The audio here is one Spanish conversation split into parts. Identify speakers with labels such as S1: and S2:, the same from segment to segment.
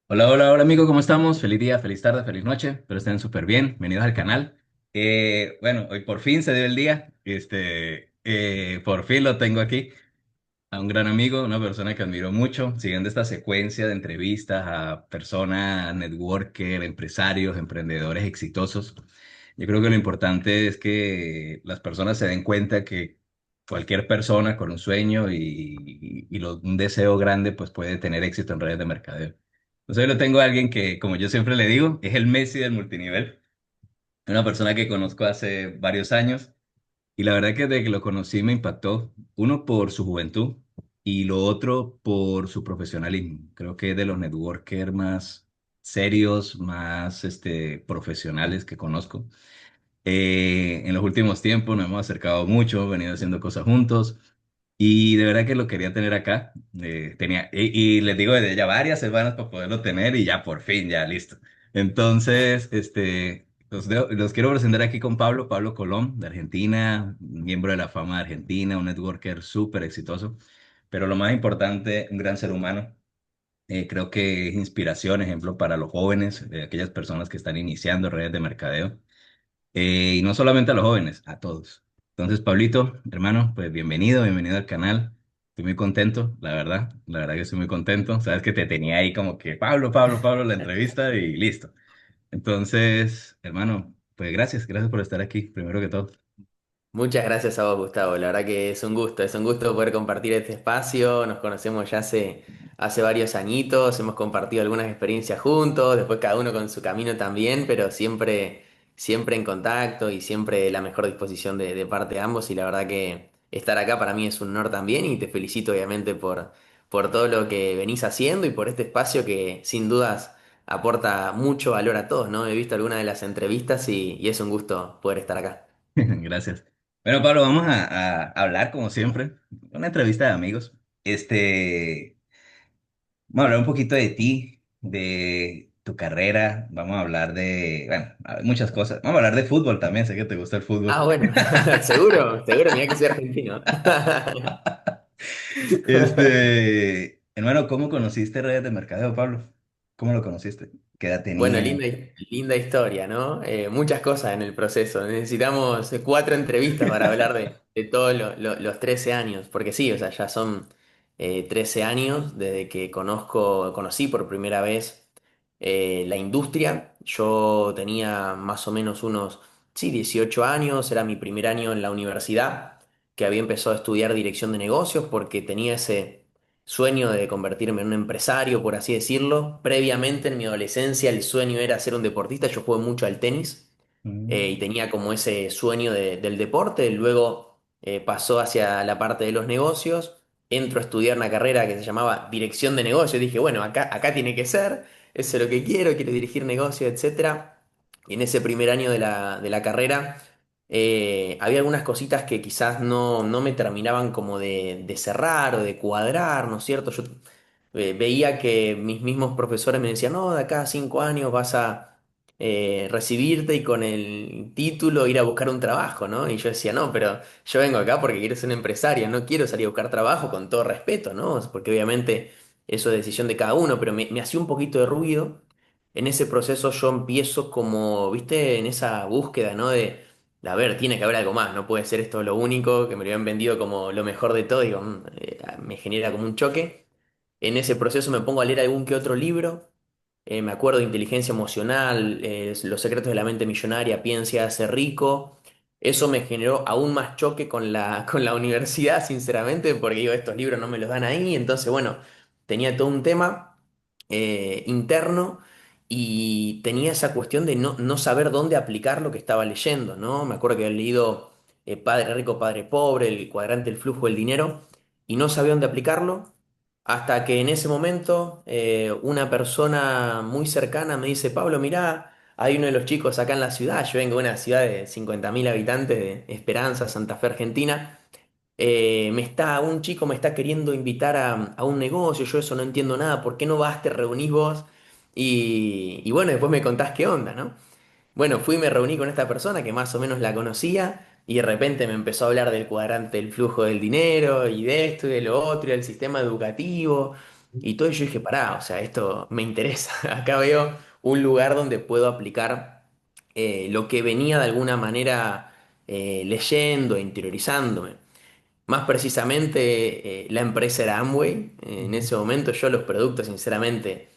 S1: Hola, hola, hola amigo, ¿cómo estamos? Feliz día, feliz tarde, feliz noche, espero estén súper bien, bienvenidos al canal. Bueno, hoy por fin se dio el día, por fin lo tengo aquí, a un gran amigo, una persona que admiro mucho, siguiendo esta secuencia de entrevistas a personas, networker, empresarios, emprendedores exitosos. Yo creo que lo importante es que las personas se den cuenta que cualquier persona con un sueño un deseo grande pues puede tener éxito en redes de mercadeo. Entonces hoy lo tengo a alguien que, como yo siempre le digo, es el Messi del multinivel, una persona que conozco hace varios años y la verdad que desde que lo conocí me impactó, uno por su juventud y lo otro por su profesionalismo. Creo que es de los networkers más serios, más profesionales que conozco. En los últimos tiempos nos hemos acercado mucho, hemos venido haciendo cosas juntos y de verdad que lo quería tener acá. Y les digo desde ya varias semanas para poderlo tener y ya por fin, ya listo. Entonces, los quiero presentar aquí con Pablo, Pablo Colón, de Argentina, miembro de la fama de Argentina, un networker súper exitoso, pero lo más importante, un gran ser humano. Creo que es inspiración, ejemplo para los jóvenes, aquellas personas que están iniciando redes de mercadeo. Y no solamente a los jóvenes, a todos. Entonces, Pablito, hermano, pues bienvenido, bienvenido al canal. Estoy muy contento, la verdad que estoy muy contento. Sabes que te tenía ahí como que Pablo, Pablo, Pablo, la entrevista y listo. Entonces, hermano, pues gracias por estar aquí, primero que todo.
S2: Muchas gracias a vos, Gustavo. La verdad que es un gusto poder compartir este espacio. Nos conocemos ya hace varios añitos, hemos compartido algunas experiencias juntos, después cada uno con su camino también, pero siempre en contacto y siempre la mejor disposición de parte de ambos. Y la verdad que estar acá para mí es un honor también y te felicito obviamente por todo lo que venís haciendo y por este espacio que sin dudas aporta mucho valor a todos, ¿no? He visto algunas de las entrevistas y es un gusto poder estar acá.
S1: Gracias. Bueno, Pablo, vamos a hablar como siempre, una entrevista de amigos. Vamos a hablar un poquito de ti, de tu carrera, vamos a hablar bueno, muchas cosas. Vamos a hablar de fútbol también, sé que te gusta el
S2: Ah,
S1: fútbol.
S2: bueno, seguro, mira que soy argentino.
S1: Hermano, ¿cómo conociste redes de mercadeo, Pablo? ¿Cómo lo conociste? ¿Qué edad
S2: Bueno,
S1: tenía?
S2: linda historia, ¿no? Muchas cosas en el proceso. Necesitamos cuatro entrevistas para hablar de todos los 13 años, porque sí, o sea, ya son 13 años desde que conocí por primera vez la industria. Yo tenía más o menos unos, sí, 18 años, era mi primer año en la universidad, que había empezado a estudiar dirección de negocios porque tenía ese sueño de convertirme en un empresario, por así decirlo. Previamente, en mi adolescencia, el sueño era ser un deportista. Yo jugué mucho al tenis y
S1: Mm.
S2: tenía como ese sueño del deporte. Luego pasó hacia la parte de los negocios. Entro a estudiar una carrera que se llamaba Dirección de Negocios. Dije, bueno, acá tiene que ser. Eso es lo que quiero dirigir negocios, etcétera. Y en ese primer año de la carrera había algunas cositas que quizás no me terminaban como de cerrar o de cuadrar, ¿no es cierto? Yo veía que mis mismos profesores me decían, no, de acá a 5 años vas a recibirte y con el título ir a buscar un trabajo, ¿no? Y yo decía, no, pero yo vengo acá porque quiero ser un empresario, no quiero salir a buscar trabajo con todo respeto, ¿no? Porque obviamente eso es decisión de cada uno, pero me hacía un poquito de ruido. En ese proceso yo empiezo como, viste, en esa búsqueda, ¿no? A ver, tiene que haber algo más, no puede ser esto lo único, que me lo habían vendido como lo mejor de todo, digo, me genera como un choque. En ese proceso me pongo a leer algún que otro libro, me acuerdo de inteligencia emocional, Los secretos de la mente millonaria, Piensa y hace rico. Eso me generó aún más choque con con la universidad, sinceramente, porque digo, estos libros no me los dan ahí, entonces, bueno, tenía todo un tema interno y tenía esa cuestión de no saber dónde aplicar lo que estaba leyendo, ¿no? Me acuerdo que había leído Padre Rico, Padre Pobre, el cuadrante del flujo del dinero, y no sabía dónde aplicarlo, hasta que en ese momento una persona muy cercana me dice, Pablo, mirá, hay uno de los chicos acá en la ciudad, yo vengo de una ciudad de 50.000 habitantes, de Esperanza, Santa Fe, Argentina, un chico me está queriendo invitar a un negocio, yo eso no entiendo nada, ¿por qué no vas, te reunís vos? Y bueno, después me contás qué onda, ¿no? Bueno, fui y me reuní con esta persona que más o menos la conocía y de repente me empezó a hablar del cuadrante del flujo del dinero y de esto y de lo otro y del sistema educativo. y todo, y yo dije, pará, o sea, esto me interesa. Acá veo un lugar donde puedo aplicar lo que venía de alguna manera leyendo, e interiorizándome. Más precisamente, la empresa era Amway. En
S1: Ujú,
S2: ese momento yo los productos, sinceramente,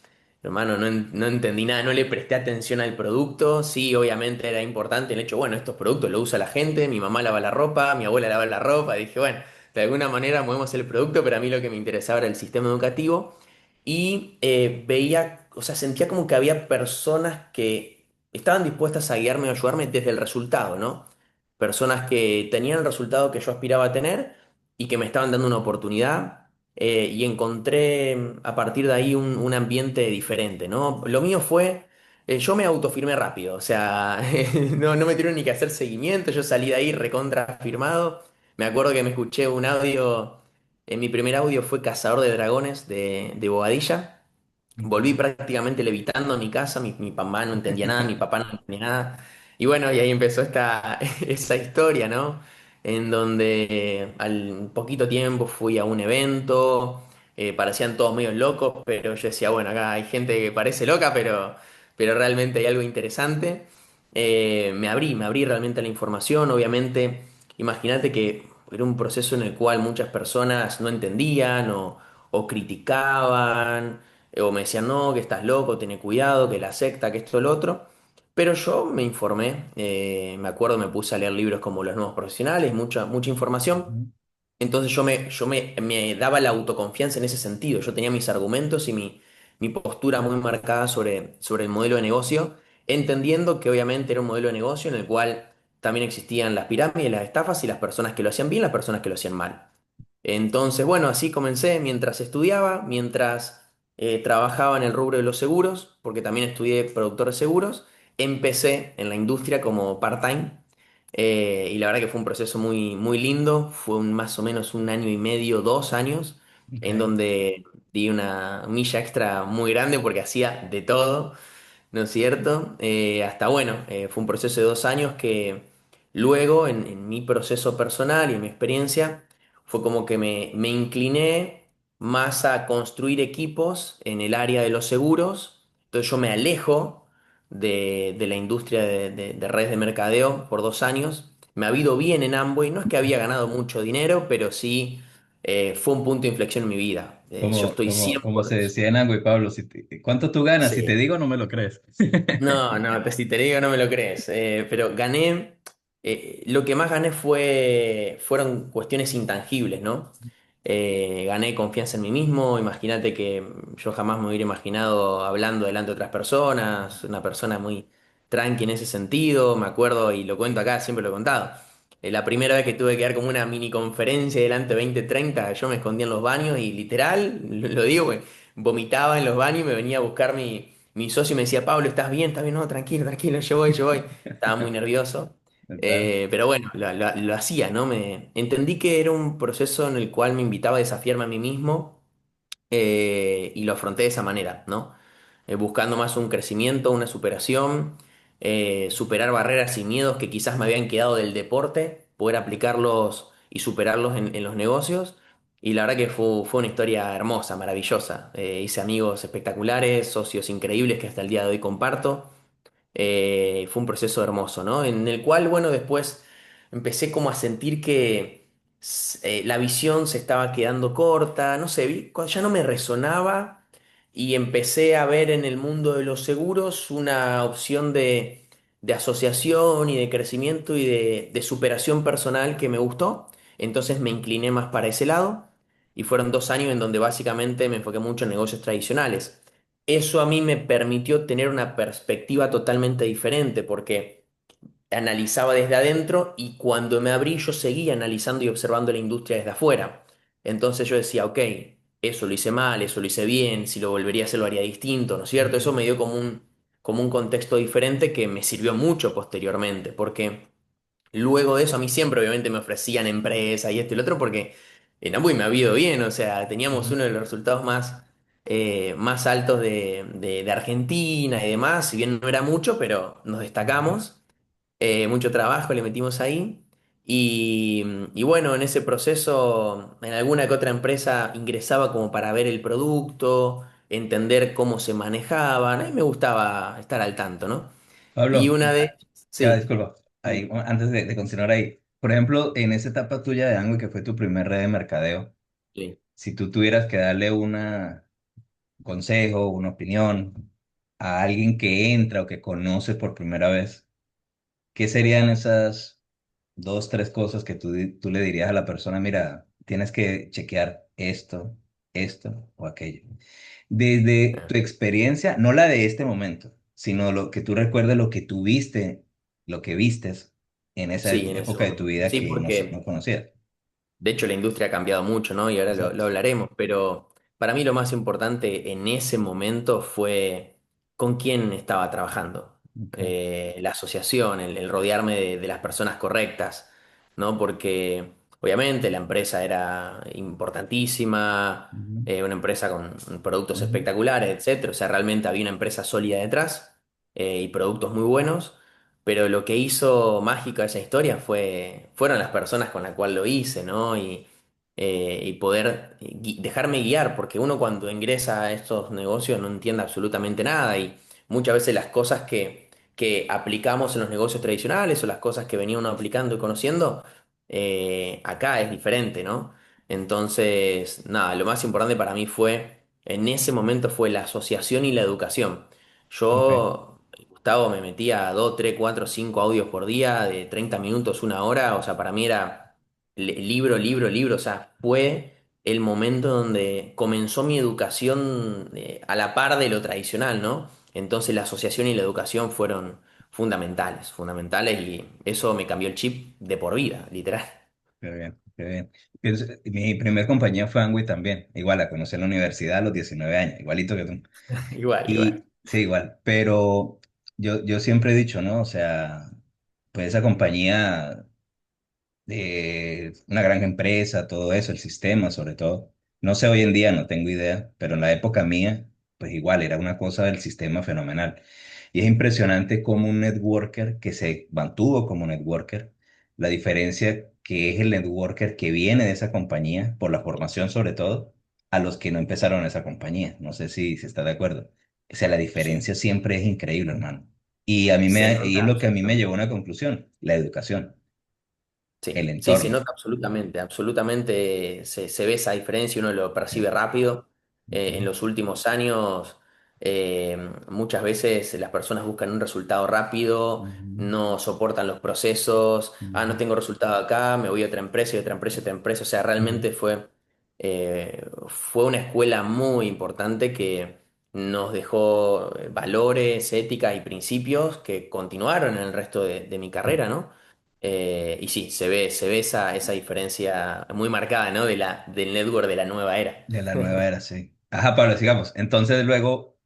S2: hermano, no entendí nada, no le presté atención al producto. Sí, obviamente era importante el hecho, bueno, estos productos los usa la gente, mi mamá lava la ropa, mi abuela lava la ropa. Dije, bueno, de alguna manera movemos el producto, pero a mí lo que me interesaba era el sistema educativo. Y veía, o sea, sentía como que había personas que estaban dispuestas a guiarme o ayudarme desde el resultado, ¿no? Personas que tenían el resultado que yo aspiraba a tener y que me estaban dando una oportunidad, y encontré a partir de ahí un ambiente diferente, ¿no? Lo mío fue, yo me autofirmé rápido, o sea, no me tuvieron ni que hacer seguimiento, yo salí de ahí recontra firmado. Me acuerdo que me escuché un audio, mi primer audio fue Cazador de Dragones de Bobadilla. Volví
S1: ujú.
S2: prácticamente levitando a mi casa, mi mamá no entendía nada, mi papá no entendía nada. Y bueno, y ahí empezó esa historia, ¿no? En donde al poquito tiempo fui a un evento, parecían todos medio locos, pero yo decía, bueno, acá hay gente que parece loca, pero realmente hay algo interesante. Me abrí realmente a la información, obviamente, imagínate que era un proceso en el cual muchas personas no entendían o criticaban, o me decían, no, que estás loco, ten cuidado, que la secta, que esto, lo otro. Pero yo me informé, me acuerdo, me puse a leer libros como Los Nuevos Profesionales, mucha información.
S1: Ujú.
S2: Entonces me daba la autoconfianza en ese sentido. Yo tenía mis argumentos y mi postura muy marcada sobre el modelo de negocio, entendiendo que obviamente era un modelo de negocio en el cual también existían las pirámides, las estafas y las personas que lo hacían bien, las personas que lo hacían mal. Entonces, bueno, así comencé mientras estudiaba, mientras trabajaba en el rubro de los seguros, porque también estudié productor de seguros. Empecé en la industria como part-time, y la verdad que fue un proceso muy lindo. Fue más o menos un año y medio, 2 años, en
S1: Ok.
S2: donde di una milla extra muy grande porque hacía de todo. ¿No es cierto? Hasta bueno, fue un proceso de 2 años que luego en mi proceso personal y en mi experiencia fue como que me incliné más a construir equipos en el área de los seguros. Entonces yo me alejo de la industria de redes de mercadeo por 2 años. Me ha ido bien en Amway, no es que había ganado mucho dinero, pero sí fue un punto de inflexión en mi vida. Yo estoy
S1: Como se
S2: 100%.
S1: decía en Ango y Pablo, ¿cuánto tú ganas? Si te
S2: Sí.
S1: digo, no me lo crees.
S2: No, si te digo no me lo crees. Pero gané, lo que más gané fueron cuestiones intangibles, ¿no? Gané confianza en mí mismo. Imagínate que yo jamás me hubiera imaginado hablando delante de otras personas, una persona muy tranqui en ese sentido. Me acuerdo, y lo cuento acá, siempre lo he contado. La primera vez que tuve que dar como una mini conferencia delante de 20 30, yo me escondía en los baños y literal, lo digo, pues, vomitaba en los baños y me venía a buscar mi socio y me decía, Pablo, ¿estás bien? ¿Estás bien? No, tranquilo, tranquilo, yo voy, yo voy. Estaba muy nervioso.
S1: Total.
S2: Pero bueno, lo hacía, ¿no? Entendí que era un proceso en el cual me invitaba a desafiarme a mí mismo, y lo afronté de esa manera, ¿no? Buscando más un crecimiento, una superación, superar barreras y miedos que quizás me habían quedado del deporte, poder aplicarlos y superarlos en los negocios. Y la verdad que fue una historia hermosa, maravillosa. Hice amigos espectaculares, socios increíbles que hasta el día de hoy comparto. Fue un proceso hermoso, ¿no? En el cual, bueno, después empecé como a sentir que la visión se estaba quedando corta, no sé, cuando ya no me resonaba y empecé a ver en el mundo de los seguros una opción de asociación y de crecimiento y de superación personal que me gustó. Entonces me incliné más para ese lado y fueron 2 años en donde básicamente me enfoqué mucho en negocios tradicionales. Eso a mí me permitió tener una perspectiva totalmente diferente porque analizaba desde adentro y cuando me abrí yo seguía analizando y observando la industria desde afuera. Entonces yo decía, ok, eso lo hice mal, eso lo hice bien, si lo volvería a hacer lo haría distinto, ¿no es cierto? Eso me dio como un contexto diferente que me sirvió mucho posteriormente, porque luego de eso a mí siempre obviamente me ofrecían empresas y esto y lo otro porque en Amway me ha ido bien, o sea, teníamos
S1: Ujú,
S2: uno de los resultados más altos de Argentina y demás, si bien no era mucho, pero nos destacamos, mucho trabajo le metimos ahí. Y, y bueno, en ese proceso, en alguna que otra empresa ingresaba como para ver el producto, entender cómo se manejaban. A mí me gustaba estar al tanto, ¿no? Y
S1: Pablo,
S2: una de...
S1: ya
S2: Sí,
S1: disculpa, ahí, antes de continuar ahí, por ejemplo, en esa etapa tuya de Amway, que fue tu primer red de mercadeo,
S2: sí.
S1: si tú tuvieras que darle un consejo, una opinión a alguien que entra o que conoce por primera vez, ¿qué serían esas dos, tres cosas que tú le dirías a la persona? Mira, tienes que chequear esto o aquello. Desde tu experiencia, no la de este momento, sino lo que tú recuerdes, lo que tú viste, lo que vistes en esa
S2: Sí, en ese
S1: época de tu
S2: momento.
S1: vida
S2: Sí,
S1: que no
S2: porque
S1: conocías.
S2: de hecho la industria ha cambiado mucho, ¿no? Y ahora lo
S1: Exacto.
S2: hablaremos, pero para mí lo más importante en ese momento fue con quién estaba trabajando.
S1: Ok.
S2: La asociación, el rodearme de las personas correctas, ¿no? Porque obviamente la empresa era importantísima,
S1: Ujú,
S2: una empresa con productos
S1: ujú,
S2: espectaculares, etcétera. O sea, realmente había una empresa sólida detrás, y productos muy buenos. Pero lo que hizo mágico esa historia fueron las personas con las cuales lo hice, ¿no? Y poder dejarme guiar, porque uno cuando ingresa a estos negocios no entiende absolutamente nada y muchas veces las cosas que aplicamos en los negocios tradicionales o las cosas que venía uno aplicando y conociendo, acá es diferente, ¿no? Entonces, nada, lo más importante para mí en ese momento fue la asociación y la educación.
S1: ok.
S2: Yo, Gustavo, me metía a 2, 3, 4, 5 audios por día de 30 minutos, una hora. O sea, para mí era libro, libro, libro. O sea, fue el momento donde comenzó mi educación, a la par de lo tradicional, ¿no? Entonces la asociación y la educación fueron fundamentales, fundamentales y eso me cambió el chip de por vida, literal.
S1: Qué bien, qué bien. Mi primer compañía fue Amway también. Igual, la conocí en la universidad a los 19 años, igualito que tú.
S2: Igual, igual.
S1: Y sí, igual. Pero yo siempre he dicho, ¿no? O sea, pues esa compañía de una gran empresa, todo eso, el sistema sobre todo. No sé hoy en día, no tengo idea, pero en la época mía, pues igual era una cosa del sistema fenomenal. Y es impresionante como un networker que se mantuvo como networker, la diferencia que es el networker que viene de esa compañía, por la formación sobre todo, a los que no empezaron en esa compañía. No sé si está de acuerdo. O sea, la
S2: Sí,
S1: diferencia siempre es increíble, hermano.
S2: se
S1: Y es
S2: nota
S1: lo que a mí me llevó a
S2: absolutamente.
S1: una conclusión, la educación, el
S2: Sí, sí, se
S1: entorno.
S2: nota absolutamente, absolutamente se ve esa diferencia, uno lo percibe rápido. En
S1: Ujú,
S2: los últimos años, muchas veces las personas buscan un resultado rápido,
S1: ujú,
S2: no soportan los procesos, no
S1: ujú,
S2: tengo resultado acá, me voy a otra empresa y otra empresa y otra empresa. O sea,
S1: ujú.
S2: realmente fue una escuela muy importante que nos dejó valores, éticas y principios que continuaron en el resto de mi carrera, ¿no? Y sí, se ve esa diferencia muy marcada, ¿no? Del network de la nueva era.
S1: De la nueva era, sí. Ajá, Pablo, sigamos. Entonces luego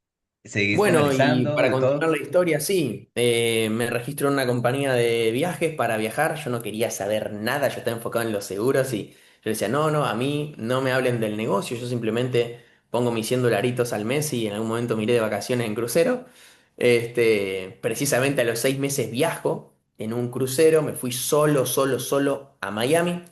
S1: seguiste
S2: Bueno, y
S1: analizando
S2: para
S1: de
S2: continuar
S1: todo.
S2: la historia, sí, me registro en una compañía de viajes para viajar. Yo no quería saber nada, yo estaba enfocado en los seguros y yo decía, no, no, a mí no me hablen del negocio, yo simplemente pongo mis $100 al mes y en algún momento miré de vacaciones en crucero. Precisamente a los 6 meses viajo en un crucero, me fui solo, solo, solo a Miami.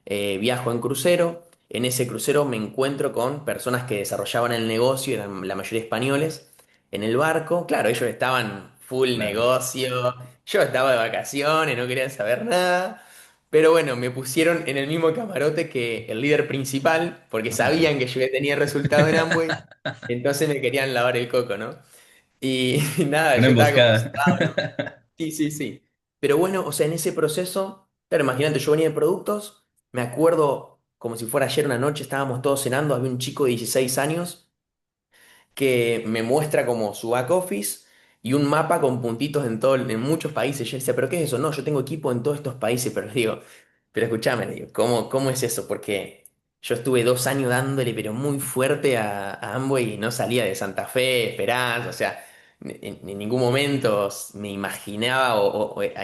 S2: Viajo en crucero. En ese crucero me encuentro con personas que desarrollaban el negocio, eran la mayoría españoles en el barco. Claro, ellos estaban full
S1: Claro.
S2: negocio, yo estaba de vacaciones, no quería saber nada. Pero bueno, me pusieron en el mismo camarote que el líder principal, porque
S1: Ok.
S2: sabían que yo ya tenía resultado en Amway, entonces me querían lavar el coco, ¿no? Y, nada,
S1: Una
S2: yo estaba como
S1: emboscada.
S2: cebado, ¿no? Sí, sí, sí. Pero bueno, o sea, en ese proceso, claro, imagínate, yo venía de productos, me acuerdo como si fuera ayer una noche, estábamos todos cenando, había un chico de 16 años que me muestra como su back office y un mapa con puntitos en muchos países. Yo decía, ¿pero qué es eso? No, yo tengo equipo en todos estos países, pero digo, pero escúchame, digo, ¿cómo es eso? Porque yo estuve 2 años dándole, pero muy fuerte a Amway y no salía de Santa Fe, Esperanza, o sea, en ningún momento me imaginaba,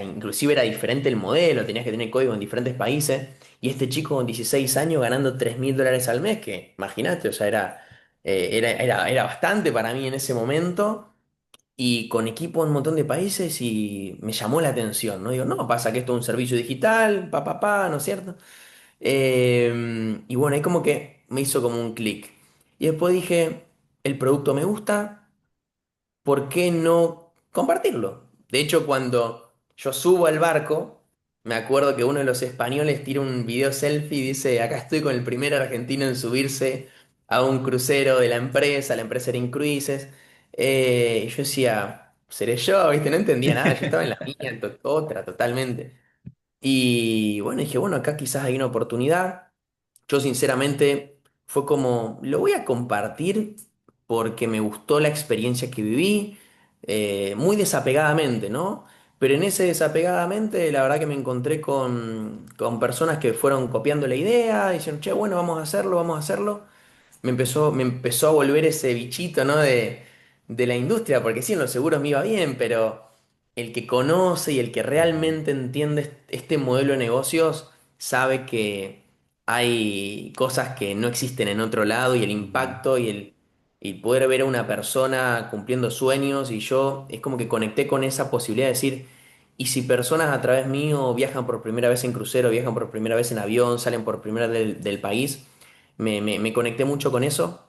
S2: inclusive era diferente el modelo, tenías que tener código en diferentes países. Y este chico con 16 años ganando $3.000 al mes, que imagínate, o sea, era bastante para mí en ese momento. y con equipo en un montón de países y me llamó la atención, ¿no? Digo, no, pasa que esto es un servicio digital, ¿no es cierto? Y bueno, ahí como que me hizo como un clic. Y después dije, el producto me gusta, ¿por qué no compartirlo? De hecho, cuando yo subo al barco, me acuerdo que uno de los españoles tira un video selfie y dice, acá estoy con el primer argentino en subirse a un crucero de la empresa era Incruises. Y yo decía, seré yo, ¿viste? No entendía nada, yo estaba en la mía, otra, totalmente. Y bueno, dije, bueno, acá quizás hay una oportunidad. Yo sinceramente fue como, lo voy a compartir porque me gustó la experiencia que viví, muy desapegadamente, ¿no? Pero en ese desapegadamente, la verdad que me encontré con personas que fueron copiando la idea, diciendo, che, bueno, vamos a hacerlo, vamos a hacerlo me empezó a volver ese bichito, ¿no? De la industria, porque sí, en los seguros me iba bien, pero el que conoce y el que
S1: Ujú,
S2: realmente entiende este modelo de negocios sabe que hay cosas que no existen en otro lado y el
S1: ujú,
S2: impacto y poder ver a una persona cumpliendo sueños y yo es como que conecté con esa posibilidad de decir, y si personas a través mío viajan por primera vez en crucero, viajan por primera vez en avión, salen por primera vez del país, me conecté mucho con eso,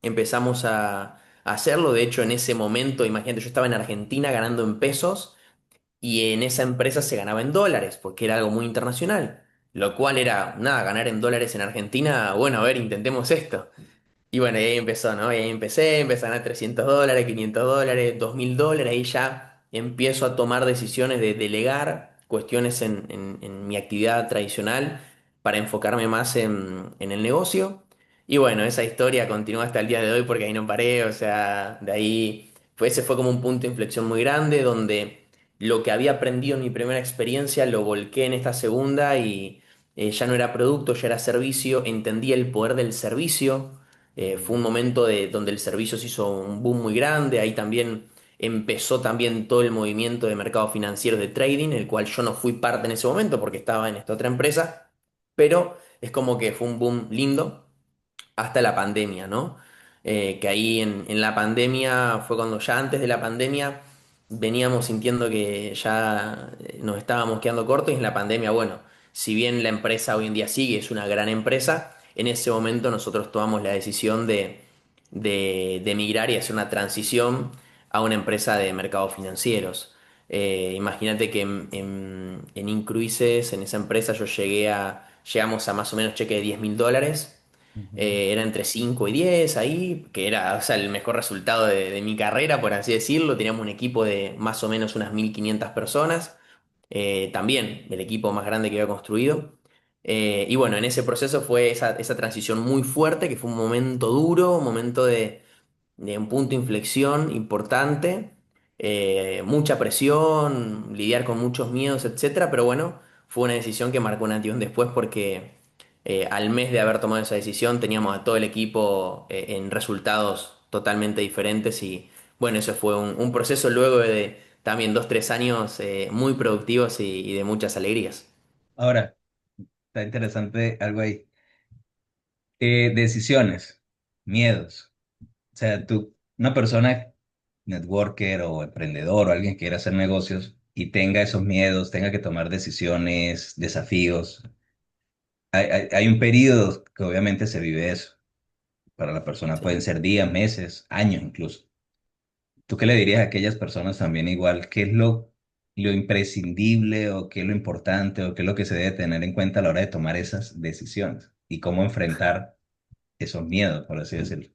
S2: empezamos a hacerlo, de hecho en ese momento, imagínate, yo estaba en Argentina ganando en pesos y en esa empresa se ganaba en dólares, porque era algo muy internacional, lo cual era, nada, ganar en dólares en Argentina, bueno, a ver, intentemos esto. Y bueno, y ahí empezó, ¿no? Y ahí empecé a ganar $300, $500, $2000, y ya empiezo a tomar decisiones de delegar cuestiones en mi actividad tradicional para enfocarme más en el negocio. Y bueno, esa historia continúa hasta el día de hoy porque ahí no paré, o sea, de ahí ese fue como un punto de inflexión muy grande donde lo que había aprendido en mi primera experiencia lo volqué en esta segunda y ya no era producto, ya era servicio, entendí el poder del servicio. Fue un
S1: ujú,
S2: momento donde el servicio se hizo un boom muy grande, ahí también empezó también todo el movimiento de mercado financiero de trading, el cual yo no fui parte en ese momento porque estaba en esta otra empresa, pero es como que fue un boom lindo hasta la pandemia, ¿no? Que ahí en la pandemia fue cuando ya antes de la pandemia veníamos sintiendo que ya nos estábamos quedando cortos y en la pandemia, bueno, si bien la empresa hoy en día sigue, es una gran empresa, en ese momento nosotros tomamos la decisión de migrar y hacer una transición a una empresa de mercados financieros. Imagínate que en Incruises, en esa empresa, llegamos a más o menos cheque de $10.000.
S1: ujú.
S2: Era entre 5 y 10 ahí, que era, o sea, el mejor resultado de mi carrera, por así decirlo. Teníamos un equipo de más o menos unas 1500 personas, también el equipo más grande que había construido. Y bueno, en ese proceso fue esa transición muy fuerte, que fue un momento duro, un momento de un punto de inflexión importante, mucha presión, lidiar con muchos miedos, etcétera, pero bueno, fue una decisión que marcó un antes y un después porque al mes de haber tomado esa decisión teníamos a todo el equipo en resultados totalmente diferentes y bueno, eso fue un proceso luego de también 2, 3 años muy productivos y de muchas alegrías.
S1: Ahora, está interesante algo ahí. Decisiones, miedos. O sea, tú, una persona networker o emprendedor o alguien que quiera hacer negocios y tenga esos miedos, tenga que tomar decisiones, desafíos. Hay un periodo que obviamente se vive eso. Para la persona pueden
S2: Sí.
S1: ser días, meses, años incluso. ¿Tú qué le dirías a aquellas personas también igual? ¿Qué es lo imprescindible o qué es lo importante o qué es lo que se debe tener en cuenta a la hora de tomar esas decisiones? Y cómo enfrentar esos miedos, por así decirlo.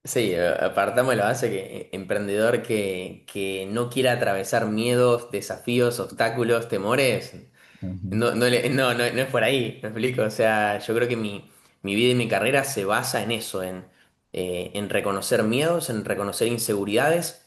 S2: Sí, apartamos de la base que emprendedor que no quiera atravesar miedos, desafíos, obstáculos, temores,
S1: Ujú,
S2: no es por ahí, me explico. O sea, yo creo que mi vida y mi carrera se basa en eso, en reconocer miedos, en reconocer inseguridades.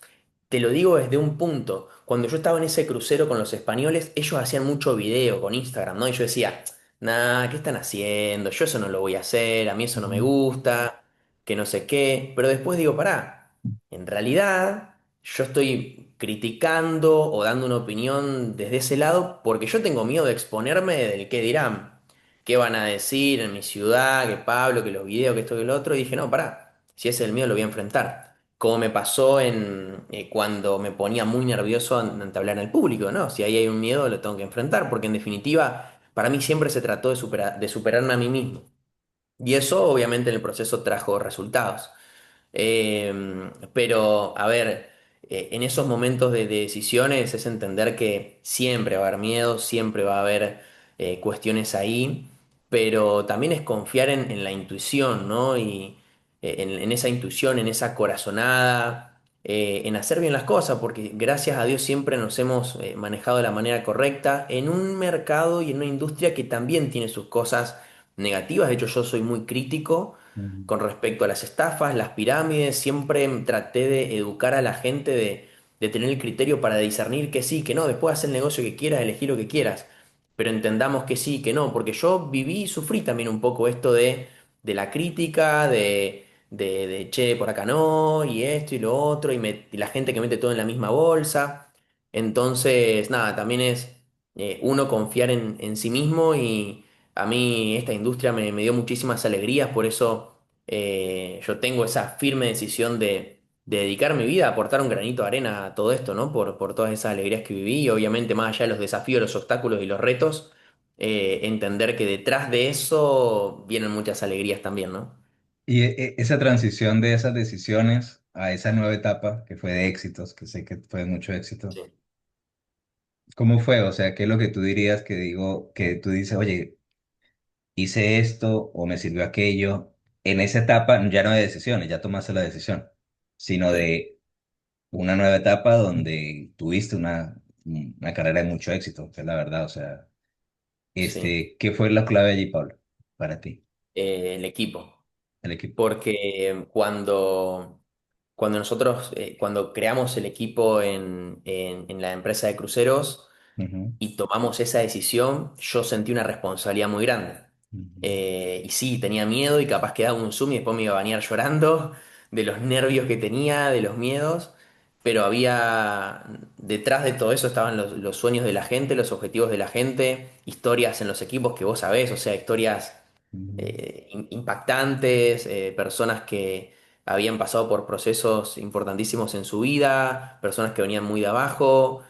S2: Te lo digo desde un punto. Cuando yo estaba en ese crucero con los españoles, ellos hacían mucho video con Instagram, ¿no? Y yo decía, nah, ¿qué están haciendo? Yo eso no lo voy a hacer, a mí eso no me
S1: ujú,
S2: gusta, que no sé qué. Pero después digo, pará, en realidad yo estoy criticando o dando una opinión desde ese lado porque yo tengo miedo de exponerme del qué dirán, qué van a decir en mi ciudad, que Pablo, que los videos, que esto, que lo otro. Y dije, no, pará, si ese es el miedo lo voy a enfrentar. como me pasó cuando me ponía muy nervioso ante hablar al público, ¿no? Si ahí hay un miedo, lo tengo que enfrentar, porque en definitiva, para mí siempre se trató de superarme a mí mismo. Y eso obviamente en el proceso trajo resultados. Pero, a ver, en esos momentos de decisiones es entender que siempre va a haber miedo, siempre va a haber cuestiones ahí, pero también es confiar en la intuición, ¿no? Y en esa intuición, en esa corazonada, en hacer bien las cosas, porque gracias a Dios siempre nos hemos manejado de la manera correcta en un mercado y en una industria que también tiene sus cosas negativas. De hecho, yo soy muy crítico
S1: Ujú,
S2: con respecto a las estafas, las pirámides, siempre traté de educar a la gente de tener el criterio para discernir que sí, que no, después haz el negocio que quieras, elegir lo que quieras, pero entendamos que sí, que no, porque yo viví y sufrí también un poco esto de la crítica, che, por acá no, y esto y lo otro, y la gente que mete todo en la misma bolsa. Entonces, nada, también es uno confiar en sí mismo y a mí esta industria me dio muchísimas alegrías, por eso yo tengo esa firme decisión de dedicar mi vida a aportar un granito de arena a todo esto, ¿no? Por todas esas alegrías que viví y obviamente más allá de los desafíos, los obstáculos y los retos, entender que detrás de eso vienen muchas alegrías también, ¿no?
S1: y esa transición de esas decisiones a esa nueva etapa que fue de éxitos, que sé que fue de mucho éxito,
S2: Sí,
S1: ¿cómo fue? O sea, ¿qué es lo que tú dirías que digo, que tú dices, oye, hice esto o me sirvió aquello? En esa etapa ya no de decisiones, ya tomaste la decisión, sino
S2: sí,
S1: de una nueva etapa donde tuviste una carrera de mucho éxito, que es la verdad. O sea,
S2: sí.
S1: ¿qué fue la clave allí, Pablo, para ti,
S2: El equipo.
S1: el equipo?
S2: Porque cuando creamos el equipo en la empresa de cruceros,
S1: Ujú,
S2: y tomamos esa decisión, yo sentí una responsabilidad muy grande.
S1: ujú,
S2: Y sí, tenía miedo y capaz que daba un zoom y después me iba a bañar llorando de los nervios que tenía, de los miedos, pero había, detrás de todo eso estaban los sueños de la gente, los objetivos de la gente, historias en los equipos que vos sabés, o sea, historias
S1: ujú,
S2: impactantes, personas que habían pasado por procesos importantísimos en su vida, personas que venían muy de abajo,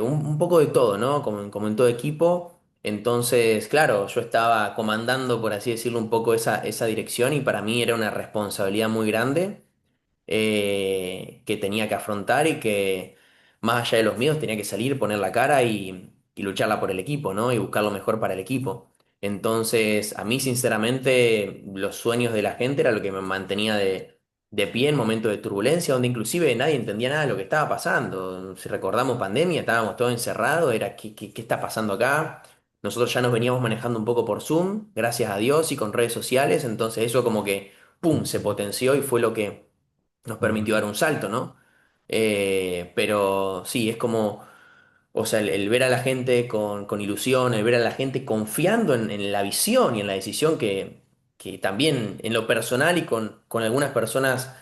S2: un poco de todo, ¿no? Como en todo equipo. Entonces, claro, yo estaba comandando, por así decirlo, un poco esa dirección y para mí era una responsabilidad muy grande que tenía que afrontar y que más allá de los miedos tenía que salir, poner la cara y lucharla por el equipo, ¿no? Y buscar lo mejor para el equipo. Entonces, a mí sinceramente los sueños de la gente era lo que me mantenía de pie en momentos de turbulencia, donde inclusive nadie entendía nada de lo que estaba pasando. Si recordamos pandemia, estábamos todos encerrados, era ¿qué está pasando acá? Nosotros ya nos veníamos manejando un poco por Zoom, gracias a Dios, y con redes sociales, entonces eso como que, ¡pum!, se
S1: ujú,
S2: potenció y fue lo que nos permitió dar
S1: correcto.
S2: un salto, ¿no? Pero sí, es como, o sea, el ver a la gente con ilusión, el ver a la gente confiando en la visión y en la decisión que también en lo personal y con algunas personas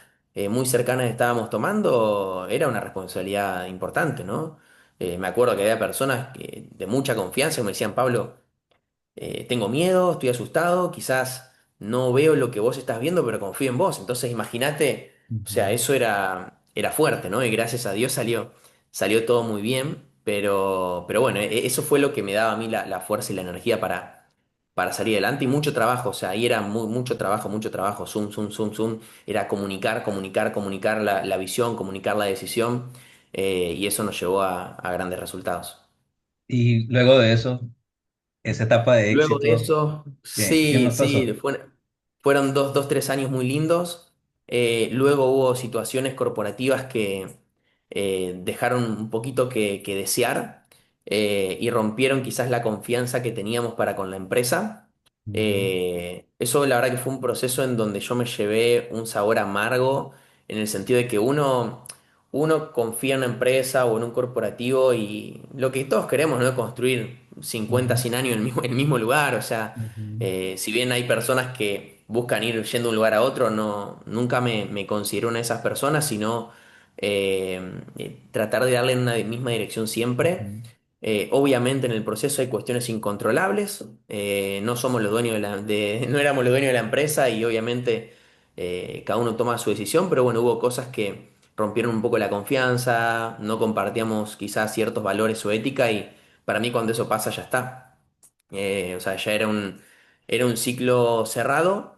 S2: muy cercanas estábamos tomando, era una responsabilidad importante, ¿no? Me acuerdo que había personas de mucha confianza que me decían, Pablo, tengo miedo, estoy asustado, quizás no veo lo que vos estás viendo, pero confío en vos. Entonces imagínate, o sea,
S1: Ujú,
S2: eso era fuerte, ¿no? Y gracias a Dios salió todo muy bien, pero bueno, eso fue lo que me daba a mí la fuerza y la energía para salir adelante y mucho trabajo, o sea, ahí era mucho trabajo, zoom, zoom, zoom, zoom, era comunicar, comunicar, comunicar la visión, comunicar la decisión, y eso nos llevó a grandes resultados.
S1: y luego de eso, esa etapa de
S2: Luego de
S1: éxito,
S2: eso,
S1: ¿qué
S2: sí,
S1: más
S2: sí,
S1: pasó?
S2: fueron dos, tres años muy lindos. Luego hubo situaciones corporativas que dejaron un poquito que desear y rompieron quizás la confianza que teníamos para con la empresa.
S1: Ujú,
S2: Eso la verdad que fue un proceso en donde yo me llevé un sabor amargo en el sentido de que uno confía en una empresa o en un corporativo y lo que todos queremos, ¿no? Es construir 50
S1: ujú,
S2: 100 años en el mismo lugar. O sea,
S1: ujú,
S2: si bien hay personas que buscan ir yendo de un lugar a otro, no, nunca me considero una de esas personas, sino tratar de darle en una misma dirección siempre.
S1: ujú,
S2: Obviamente en el proceso hay cuestiones incontrolables, no somos los dueños no éramos los dueños de la empresa y obviamente cada uno toma su decisión, pero bueno, hubo cosas que rompieron un poco la confianza, no compartíamos quizás ciertos valores o ética y para mí cuando eso pasa ya está. O sea, ya era un ciclo cerrado,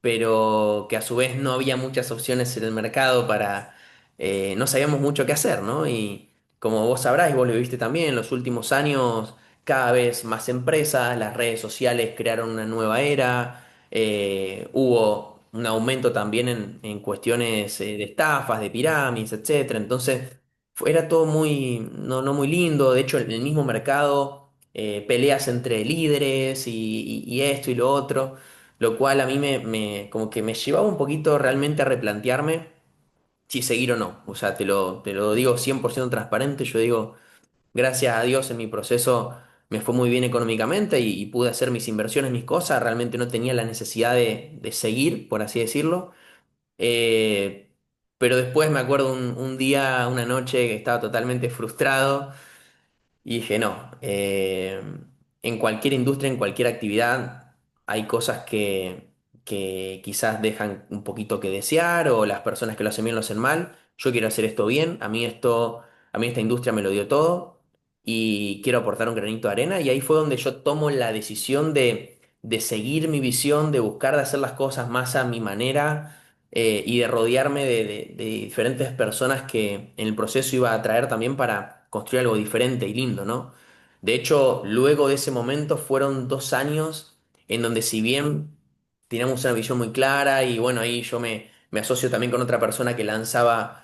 S2: pero que a su vez no había muchas opciones en el mercado para... no sabíamos mucho qué hacer, ¿no? Y como vos sabrás, y vos lo viste también, en los últimos años cada vez más empresas, las redes sociales crearon una nueva era, hubo un aumento también en cuestiones de estafas, de pirámides, etcétera. Entonces, era todo muy, no muy lindo. De hecho, en el mismo mercado, peleas entre líderes y esto y lo otro, lo cual a mí como que me llevaba un poquito realmente a replantearme si seguir o no. O sea, te lo digo 100% transparente. Yo digo, gracias a Dios en mi proceso me fue muy bien económicamente y pude hacer mis inversiones, mis cosas. Realmente no tenía la necesidad de seguir, por así decirlo. Eh, pero después me acuerdo un día, una noche que estaba totalmente frustrado y dije, no, en cualquier industria, en cualquier actividad, hay cosas que quizás dejan un poquito que desear o las personas que lo hacen bien lo hacen mal. Yo quiero hacer esto bien, a mí esta industria me lo dio todo y quiero aportar un granito de arena y ahí fue donde yo tomo la decisión de seguir mi visión, de buscar de hacer las cosas más a mi manera y de rodearme de diferentes personas que en el proceso iba a traer también para construir algo diferente y lindo, ¿no? De hecho, luego de ese momento fueron 2 años en donde si bien teníamos una visión muy clara y bueno, ahí yo me asocio también con otra persona que lanzaba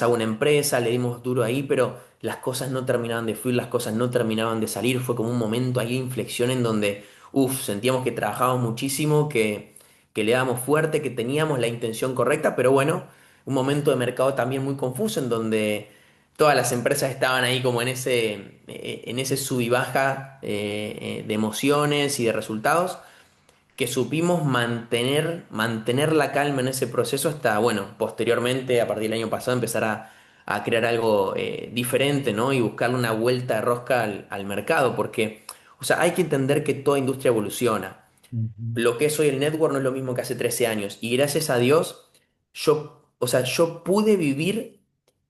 S2: una empresa, le dimos duro ahí, pero las cosas no terminaban de fluir, las cosas no terminaban de salir, fue como un momento ahí de inflexión en donde, uff, sentíamos que trabajábamos muchísimo, que le dábamos fuerte, que teníamos la intención correcta, pero bueno, un momento de mercado también muy confuso en donde todas las empresas estaban ahí como en ese sub y baja de emociones y de resultados, que supimos mantener la calma en ese proceso hasta, bueno, posteriormente, a partir del año pasado, empezar a crear algo diferente, ¿no? Y buscarle una vuelta de rosca al mercado, porque, o sea, hay que entender que toda industria evoluciona.
S1: Ujú.
S2: Lo que es hoy el network no es lo mismo que hace 13 años. Y gracias a Dios, o sea, yo pude vivir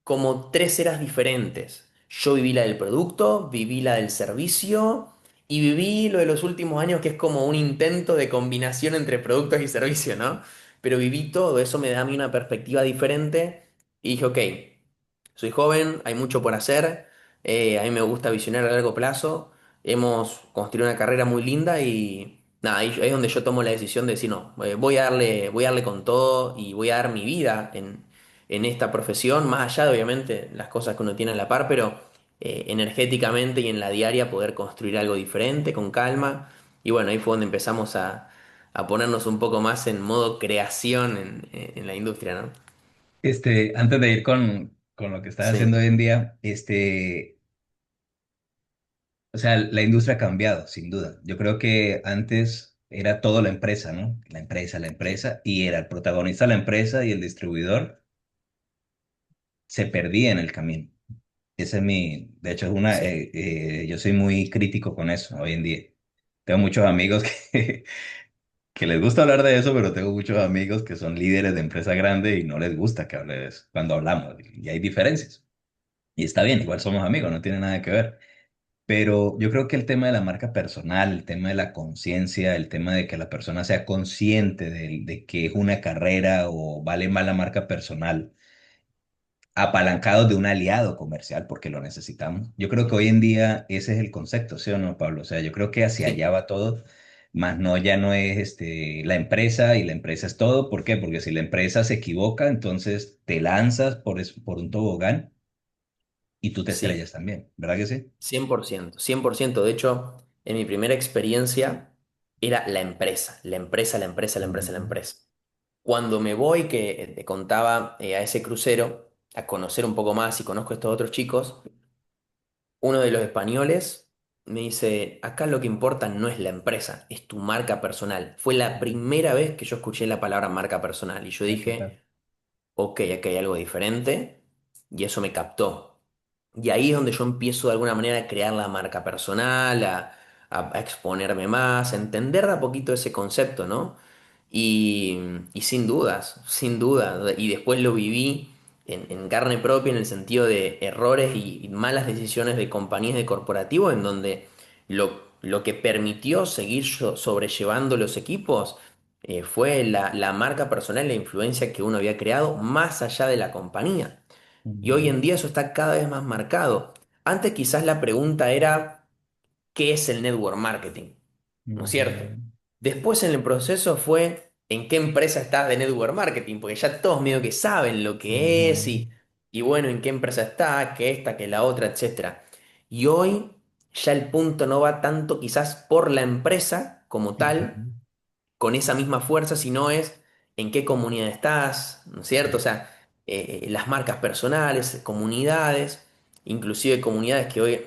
S2: como 3 eras diferentes. Yo viví la del producto, viví la del servicio y viví lo de los últimos años que es como un intento de combinación entre productos y servicios, ¿no? Pero viví todo, eso me da a mí una perspectiva diferente y dije, ok, soy joven, hay mucho por hacer, a mí me gusta visionar a largo plazo, hemos construido una carrera muy linda y nada, ahí es donde yo tomo la decisión de decir, no, voy a darle con todo y voy a dar mi vida en esta profesión, más allá de obviamente las cosas que uno tiene a la par, pero energéticamente y en la diaria poder construir algo diferente, con calma. Y bueno, ahí fue donde empezamos a ponernos un poco más en modo creación en la industria, ¿no?
S1: Antes de ir con lo que estás
S2: Sí,
S1: haciendo hoy en día, o sea, la industria ha cambiado, sin duda. Yo creo que antes era todo la empresa, ¿no? La
S2: sí,
S1: empresa, y era el protagonista la empresa y el distribuidor se perdía en el camino. Ese es de hecho,
S2: sí,
S1: yo soy muy crítico con eso hoy en día. Tengo muchos amigos que les gusta hablar de eso, pero tengo muchos amigos que son líderes de empresa grande y no les gusta que hable de eso cuando hablamos. Y hay diferencias. Y está bien, igual somos amigos, no tiene nada que ver. Pero yo creo que el tema de la marca personal, el tema de la conciencia, el tema de que la persona sea consciente de que es una carrera o vale más la marca personal, apalancados de un aliado comercial porque lo necesitamos. Yo creo que hoy en día ese es el concepto, ¿sí o no, Pablo? O sea, yo creo que hacia
S2: sí.
S1: allá va todo, más no, ya no es la empresa y la empresa es todo. ¿Por qué? Porque si la empresa se equivoca, entonces te lanzas por un tobogán y tú te
S2: Sí,
S1: estrellas también, ¿verdad que sí?
S2: 100%, 100%. De hecho, en mi primera experiencia era la empresa, la empresa, la empresa, la empresa, la
S1: Ujú.
S2: empresa. Cuando me voy, que te contaba a ese crucero, a conocer un poco más y conozco a estos otros chicos, uno de los españoles me dice, acá lo que importa no es la empresa, es tu marca personal. Fue la primera vez que yo escuché la palabra marca personal y yo
S1: Total.
S2: dije, ok, aquí hay algo diferente y eso me captó. Y ahí es donde yo empiezo de alguna manera a crear la marca personal, a exponerme más, a entender de a poquito ese concepto, ¿no? Y, y sin dudas, sin duda. Y después lo viví en carne propia en el sentido de errores y malas decisiones de compañías de corporativo en donde lo que permitió seguir sobrellevando los equipos fue la marca personal, la influencia que uno había creado más allá de la compañía. Y hoy
S1: Ujú,
S2: en día eso está cada vez más marcado. Antes quizás la pregunta era, ¿qué es el network marketing? ¿No es cierto?
S1: ujú,
S2: Después en el proceso fue en qué empresa estás de network marketing, porque ya todos medio que saben lo que es
S1: ujú,
S2: y bueno, en qué empresa está, que esta, que la otra, etcétera. Y hoy ya el punto no va tanto quizás por la empresa como tal,
S1: ujú.
S2: con esa misma fuerza, sino es en qué comunidad estás, ¿no es cierto? O
S1: Sí,
S2: sea, las marcas personales, comunidades, inclusive comunidades que hoy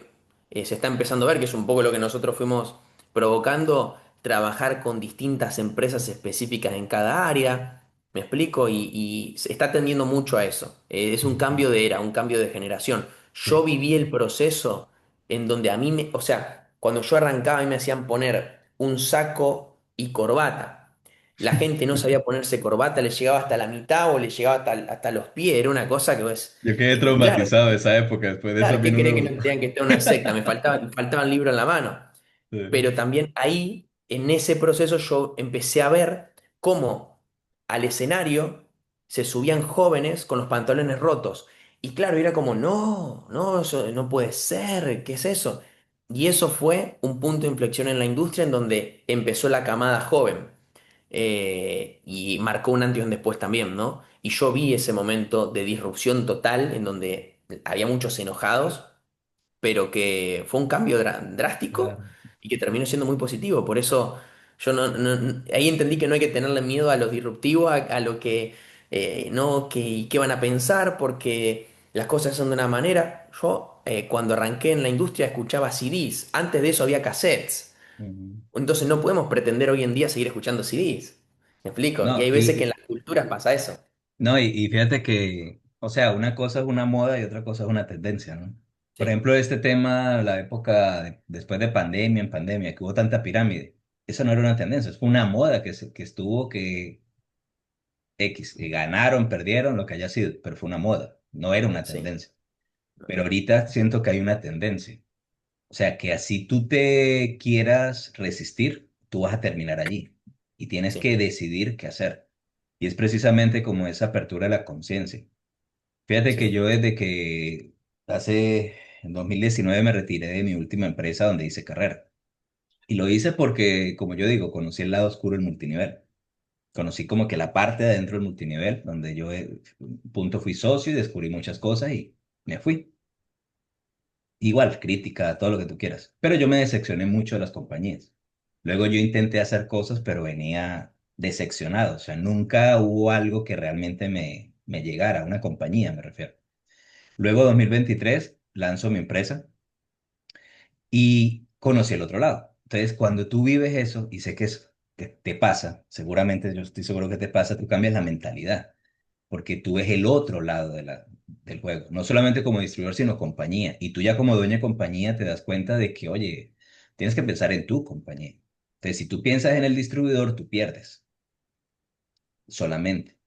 S2: se está empezando a ver, que es un poco lo que nosotros fuimos provocando, trabajar con distintas empresas específicas en cada área, ¿me explico? Y se está tendiendo mucho a eso. Es un
S1: ujú,
S2: cambio de era, un cambio de generación. Yo
S1: sí.
S2: viví el proceso en donde a mí o sea, cuando yo arrancaba a mí me hacían poner un saco y corbata. La gente no sabía ponerse corbata, le llegaba hasta la mitad o le llegaba hasta los pies, era una cosa que es...
S1: Yo quedé
S2: Y claro,
S1: traumatizado de esa época, después de eso a
S2: claro,
S1: mí
S2: ¿qué
S1: no
S2: querés
S1: me
S2: que no
S1: gustó.
S2: tenían que estar en una secta? Me faltaban libros en la mano.
S1: Sí.
S2: Pero también ahí, en ese proceso, yo empecé a ver cómo al escenario se subían jóvenes con los pantalones rotos. Y claro, era como, no, no, eso no puede ser, ¿qué es eso? Y eso fue un punto de inflexión en la industria en donde empezó la camada joven. Y marcó un antes y un después también, ¿no? Y yo vi ese momento de disrupción total en donde había muchos enojados pero que fue un cambio drástico
S1: Claro.
S2: y que terminó siendo muy positivo. Por eso yo ahí entendí que no hay que tenerle miedo a los disruptivos, a lo que no, que, y qué van a pensar, porque las cosas son de una manera. Yo cuando arranqué en la industria escuchaba CDs, antes de eso había cassettes.
S1: Ujú.
S2: Entonces no podemos pretender hoy en día seguir escuchando CDs. ¿Me explico? Y
S1: No,
S2: hay veces que en las culturas pasa eso.
S1: no, y fíjate que, o sea, una cosa es una moda y otra cosa es una tendencia, ¿no? Por
S2: Sí,
S1: ejemplo, este tema, la época después de pandemia, en pandemia, que hubo tanta pirámide, eso no era una tendencia, fue una moda que estuvo que X, que ganaron, perdieron, lo que haya sido, pero fue una moda, no era una
S2: sí,
S1: tendencia. Pero ahorita siento que hay una tendencia. O sea, que así tú te quieras resistir, tú vas a terminar allí y tienes
S2: sí,
S1: que decidir qué hacer. Y es precisamente como esa apertura de la conciencia. Fíjate que
S2: sí,
S1: yo desde que hace en 2019 me retiré de mi última empresa donde hice carrera. Y lo hice porque, como yo digo, conocí el lado oscuro del multinivel. Conocí como que la parte de adentro del multinivel, donde yo, punto, fui socio y descubrí muchas cosas y me fui. Igual, crítica, todo lo que tú quieras. Pero yo me decepcioné mucho de las compañías. Luego yo intenté hacer cosas, pero venía decepcionado. O sea, nunca hubo algo que realmente me llegara, una compañía me refiero. Luego, 2023, lanzo mi empresa y conocí el otro lado. Entonces, cuando tú vives eso, y sé que, que te pasa, seguramente yo estoy seguro que te pasa, tú cambias la mentalidad porque tú ves el otro lado del juego, no solamente como distribuidor, sino compañía. Y tú ya como dueño de compañía te das cuenta de que, oye, tienes que pensar en tu compañía. Entonces, si tú piensas en el distribuidor, tú pierdes solamente.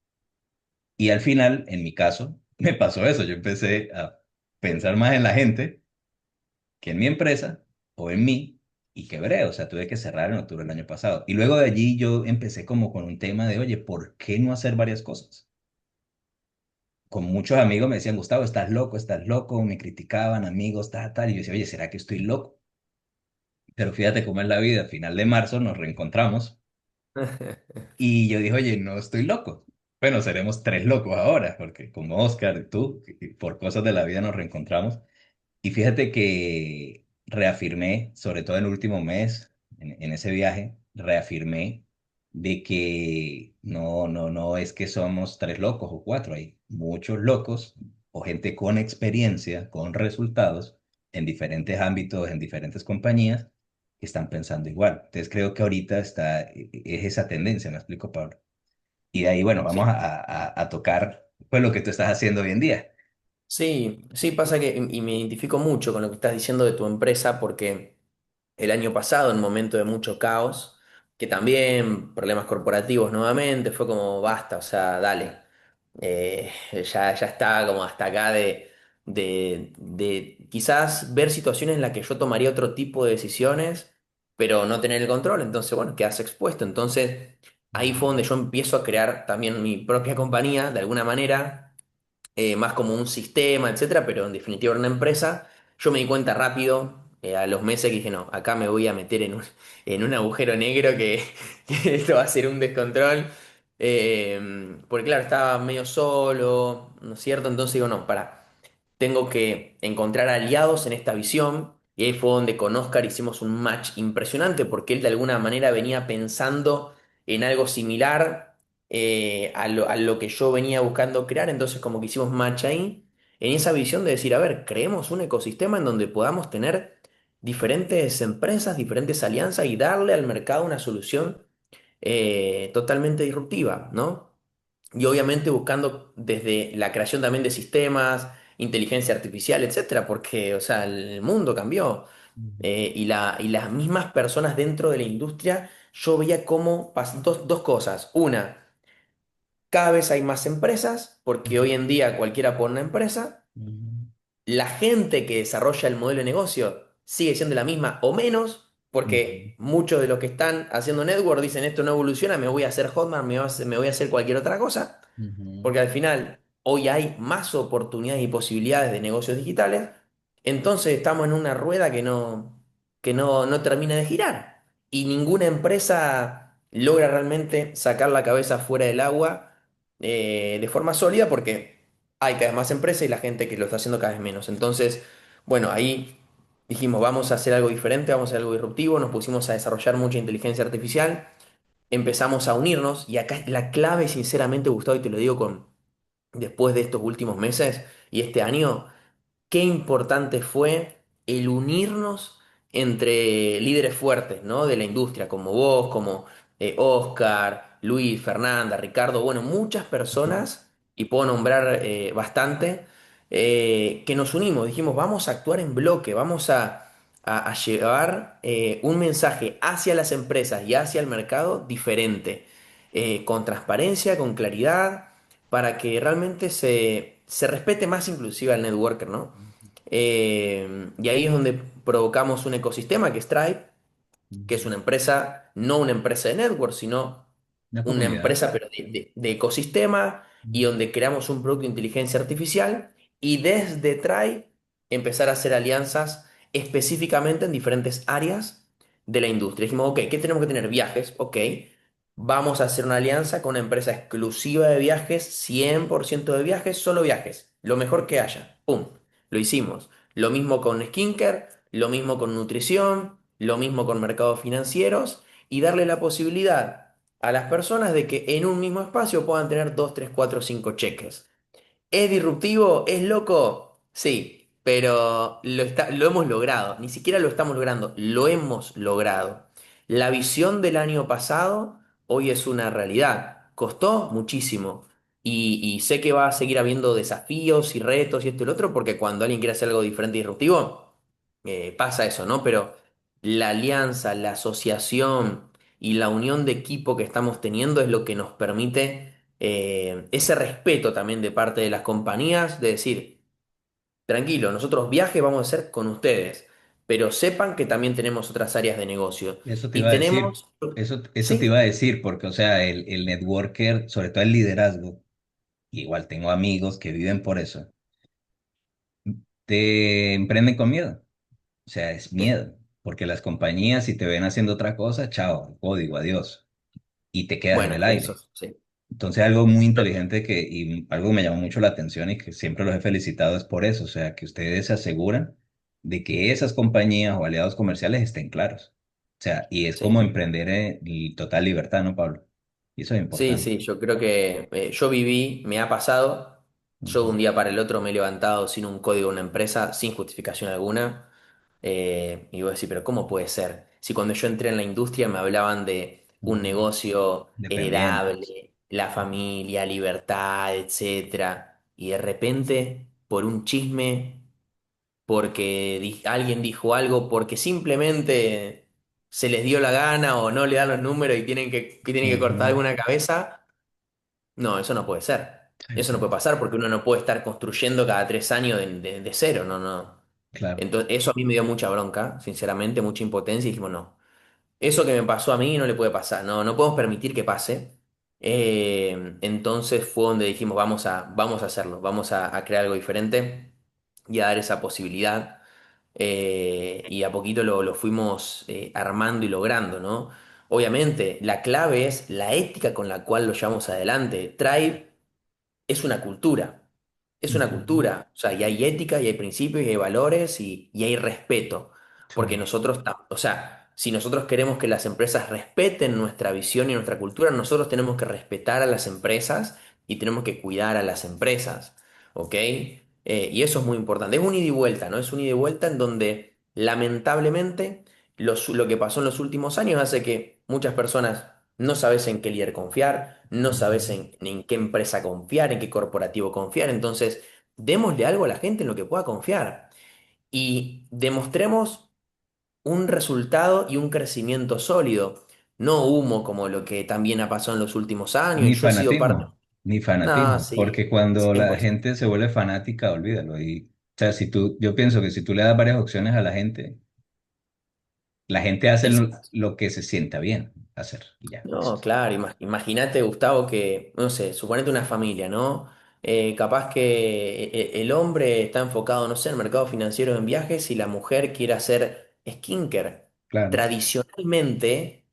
S1: Y al final, en mi caso, me pasó eso. Yo empecé a pensar más en la gente que en mi empresa o en mí y quebré. O sea, tuve que cerrar en octubre del año pasado. Y luego de allí yo empecé como con un tema de, oye, ¿por qué no hacer varias cosas? Con muchos amigos me decían, Gustavo, estás loco, me criticaban, amigos, tal, tal, y yo decía, oye, ¿será que estoy loco? Pero fíjate cómo es la vida, a final de marzo nos reencontramos y yo dije, oye, no estoy loco. Bueno, seremos tres locos ahora, porque como Oscar y tú, y por cosas de la vida nos reencontramos. Y fíjate que reafirmé, sobre todo en el último mes, en ese viaje, reafirmé de que no es que somos tres locos o cuatro, hay muchos locos o gente con experiencia, con resultados en diferentes ámbitos, en diferentes compañías que están pensando igual. Entonces creo que ahorita es esa tendencia, me explico, Pablo. Y de ahí, bueno, vamos
S2: sí.
S1: a tocar pues lo que tú estás haciendo hoy en día.
S2: Sí, sí pasa que, y me identifico mucho con lo que estás diciendo de tu empresa, porque el año pasado, en un momento de mucho caos, que también problemas corporativos nuevamente, fue como basta, o sea, dale. Ya está como hasta acá de quizás ver situaciones en las que yo tomaría otro tipo de decisiones, pero no tener el control, entonces, bueno, quedas expuesto. Entonces, ahí fue donde yo empiezo a crear también mi propia compañía, de alguna manera más como un sistema, etcétera, pero en definitiva era una empresa. Yo me di cuenta rápido, a los meses, que dije, no, acá me voy a meter en un agujero negro que esto va a ser un descontrol. Porque claro, estaba medio solo, ¿no es cierto? Entonces digo, no, para, tengo que encontrar aliados en esta visión. Y ahí fue donde con Oscar hicimos un match impresionante, porque él de alguna manera venía pensando en algo similar a lo que yo venía buscando crear. Entonces como que hicimos match ahí, en esa visión de decir, a ver, creemos un ecosistema en donde podamos tener diferentes empresas, diferentes alianzas y darle al mercado una solución totalmente disruptiva, ¿no? Y obviamente buscando desde la creación también de sistemas, inteligencia artificial, etcétera, porque, o sea, el mundo cambió. Y las mismas personas dentro de la industria, yo veía cómo pasan dos cosas. Una, cada vez hay más empresas, porque hoy en día cualquiera pone una empresa. La gente que desarrolla el modelo de negocio sigue siendo la misma o menos, porque muchos de los que están haciendo network dicen esto no evoluciona, me voy a hacer Hotmart, me voy a hacer cualquier otra cosa. Porque al final hoy hay más oportunidades y posibilidades de negocios digitales, entonces estamos en una rueda que no termina de girar y ninguna empresa logra realmente sacar la cabeza fuera del agua de forma sólida porque hay cada vez más empresas y la gente que lo está haciendo cada vez menos. Entonces, bueno, ahí dijimos, vamos a hacer algo diferente, vamos a hacer algo disruptivo, nos pusimos a desarrollar mucha inteligencia artificial, empezamos a unirnos y acá la clave, sinceramente, Gustavo, y te lo digo después de estos últimos meses y este año, qué importante fue el unirnos entre líderes fuertes, ¿no? De la industria, como vos, como Oscar, Luis, Fernanda, Ricardo, bueno, muchas personas, y puedo nombrar bastante, que nos unimos, dijimos, vamos a actuar en bloque, vamos a llevar un mensaje hacia las empresas y hacia el mercado diferente, con transparencia, con claridad para que realmente se respete más inclusive al networker, ¿no? Y ahí es donde provocamos un ecosistema que es Stripe, que es una empresa, no una empresa de network, sino
S1: Una
S2: una
S1: comunidad.
S2: empresa pero de ecosistema y donde creamos un producto de inteligencia artificial y desde Stripe empezar a hacer alianzas específicamente en diferentes áreas de la industria. Dijimos, ok, ¿qué tenemos que tener? Viajes, ok. Vamos a hacer una alianza con una empresa exclusiva de viajes, 100% de viajes, solo viajes, lo mejor que haya. ¡Pum! Lo hicimos. Lo mismo con skincare, lo mismo con nutrición, lo mismo con mercados financieros y darle la posibilidad a las personas de que en un mismo espacio puedan tener 2, 3, 4, 5 cheques. ¿Es disruptivo? ¿Es loco? Sí, pero lo hemos logrado. Ni siquiera lo estamos logrando, lo hemos logrado. La visión del año pasado hoy es una realidad. Costó muchísimo. Y sé que va a seguir habiendo desafíos y retos y esto y lo otro, porque cuando alguien quiere hacer algo diferente y disruptivo, pasa eso, ¿no? Pero la alianza, la asociación y la unión de equipo que estamos teniendo es lo que nos permite ese respeto también de parte de las compañías, de decir, tranquilo, nosotros viajes vamos a hacer con ustedes, pero sepan que también tenemos otras áreas de negocio.
S1: Eso te
S2: Y
S1: iba a decir,
S2: tenemos,
S1: eso te iba
S2: sí,
S1: a decir, porque, o sea, el networker, sobre todo el liderazgo, igual tengo amigos que viven por eso, te emprenden con miedo. O sea, es
S2: sí,
S1: miedo, porque las compañías, si te ven haciendo otra cosa, chao, código, adiós, y te quedas en
S2: bueno,
S1: el
S2: eso
S1: aire.
S2: sí.
S1: Entonces, algo muy inteligente y algo que me llamó mucho la atención y que siempre los he felicitado es por eso, o sea, que ustedes se aseguran de que esas compañías o aliados comerciales estén claros. O sea, y es como
S2: Sí.
S1: emprender en total libertad, ¿no, Pablo? Y eso es
S2: Sí,
S1: importante.
S2: sí, yo creo que yo viví, me ha pasado, yo de
S1: Ujú,
S2: un día para el otro me he levantado sin un código de una empresa, sin justificación alguna, y voy a decir, pero ¿cómo puede ser? Si cuando yo entré en la industria me hablaban de un
S1: ujú.
S2: negocio
S1: Dependientes.
S2: heredable, la familia, libertad, etcétera, y de repente, por un chisme, porque alguien dijo algo, porque simplemente se les dio la gana o no le dan los números y tienen que cortar
S1: Ujú.
S2: alguna cabeza. No, eso no puede ser.
S1: Sí,
S2: Eso
S1: sí,
S2: no puede pasar porque uno no puede estar construyendo cada 3 años de cero, no, no.
S1: claro.
S2: Entonces, eso a mí me dio mucha bronca, sinceramente, mucha impotencia y dijimos, no. Eso que me pasó a mí no le puede pasar, no, no podemos permitir que pase. Entonces fue donde dijimos, vamos a hacerlo, vamos a crear algo diferente y a dar esa posibilidad. Y a poquito lo fuimos armando y logrando, ¿no? Obviamente, la clave es la ética con la cual lo llevamos adelante. Tribe es una cultura. Es una
S1: Ujú.
S2: cultura. O sea, y hay ética, y hay principios, y hay valores, y hay respeto. Porque
S1: Sí,
S2: nosotros, o sea, si nosotros queremos que las empresas respeten nuestra visión y nuestra cultura, nosotros tenemos que respetar a las empresas y tenemos que cuidar a las empresas. ¿Ok? Y eso es muy importante. Es un ida y vuelta, ¿no? Es un ida y vuelta en donde, lamentablemente, lo que pasó en los últimos años hace que muchas personas no sabes en qué líder confiar, no sabes
S1: ujú.
S2: en qué empresa confiar, en qué corporativo confiar. Entonces, démosle algo a la gente en lo que pueda confiar y demostremos un resultado y un crecimiento sólido, no humo como lo que también ha pasado en los últimos años. Y
S1: Ni
S2: yo he sido parte.
S1: fanatismo, ni
S2: No,
S1: fanatismo,
S2: sí,
S1: porque cuando la
S2: 100%.
S1: gente se vuelve fanática, olvídalo. Y, o sea, si tú, yo pienso que si tú le das varias opciones a la gente hace
S2: Exacto.
S1: lo que se sienta bien hacer y ya.
S2: No, claro, imagínate, Gustavo, que, no sé, suponete una familia, ¿no? Capaz que el hombre está enfocado, no sé, en el mercado financiero en viajes y la mujer quiere hacer skincare.
S1: Claro,
S2: Tradicionalmente,